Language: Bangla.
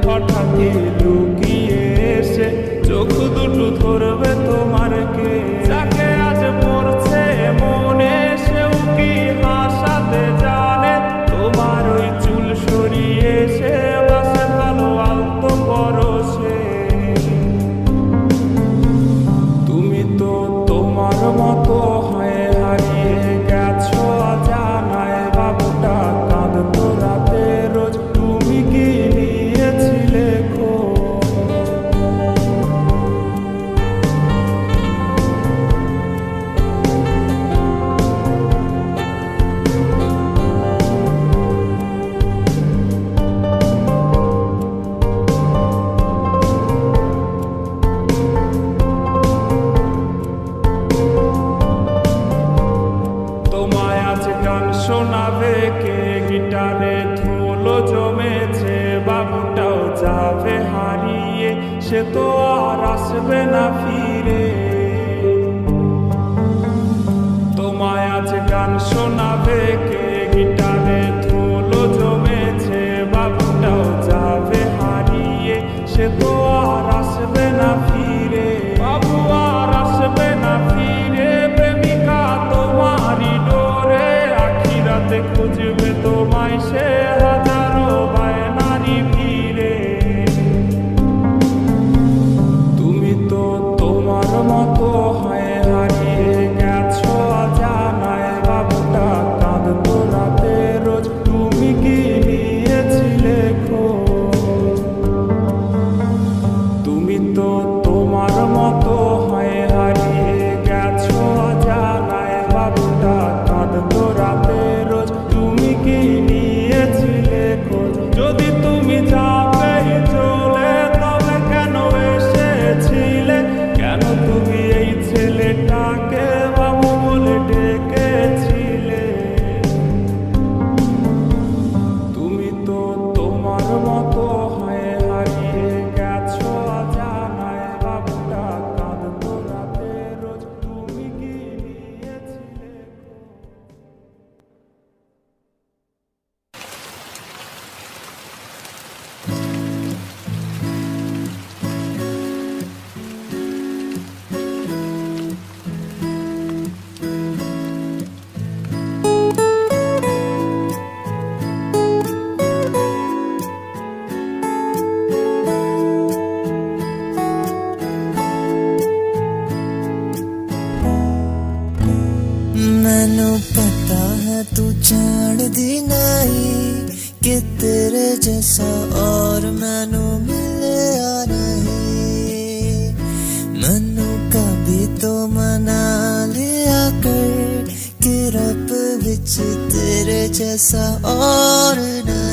হঠাৎই লুকিয়ে এসে চোখ দুটো ধরবে তোমার কে? যাকে আজ পড়ছে মনে সেও কি হাসাতে জানে? তোমার ওই চুল সরিয়ে সে বাসে ভালো আলতো পরশে। তুমি তো তোমার মতো হয়ে হারিয়ে গেছো অজানায়। বাবুটা কাঁদতো রাতে রোজ, তুমি কি নিয়েছিলে খোঁজ? তোমায় আজ গান শোনাবে কে? গিটারে ধুলো জমেছে, বাবুটাও যাবে হারিয়ে, সে তো আর আসবে না ফিরে। তোমায় আজ গান শোনাবে কে? গিটারে ধুলো জমেছে, বাবুটাও যাবে হারিয়ে, সে তো আর আসবে না ফিরে। বাবু আর আসবে না ফিরে, প্রেমিকা তোমারই ডোরে আখিরাতে খুঁজবে তোমায় সে হাজারো বায়নারি ভিড়ে। তুমি তো তোমার মতো হয়ে হারিয়ে গেছো অজানায়। বাবুটা কাঁদতো রাতে রোজ, তুমি কি নিয়েছিলে খোঁজ? তুমি তো তোমার মতো হয়ে হারিয়ে গেছো অজানায়। বাবুটা কাঁদতো রাতে রোজ, তুমি কি নিয়েছিলে খোঁজ? যদি তুমি যাবে চলে তবে কেন এসেছিলে? কেন তুমি এই ছেলেটাকে বাবু বলে ডেকেছিলে? তুমি তো তোমার মতো হয়ে হারিয়ে গেছো অজানায়। বাবুটা কাঁদতো রাতে রোজ, তুমি কি নিয়েছিলে খোঁজ? मैनू पता है तू जानदी नहीं कि तेरे जैसा और मैनू मिलया नहीं। मैनू कभी तो मना लिया कर कि रब विच तेरे जैसा और नहीं।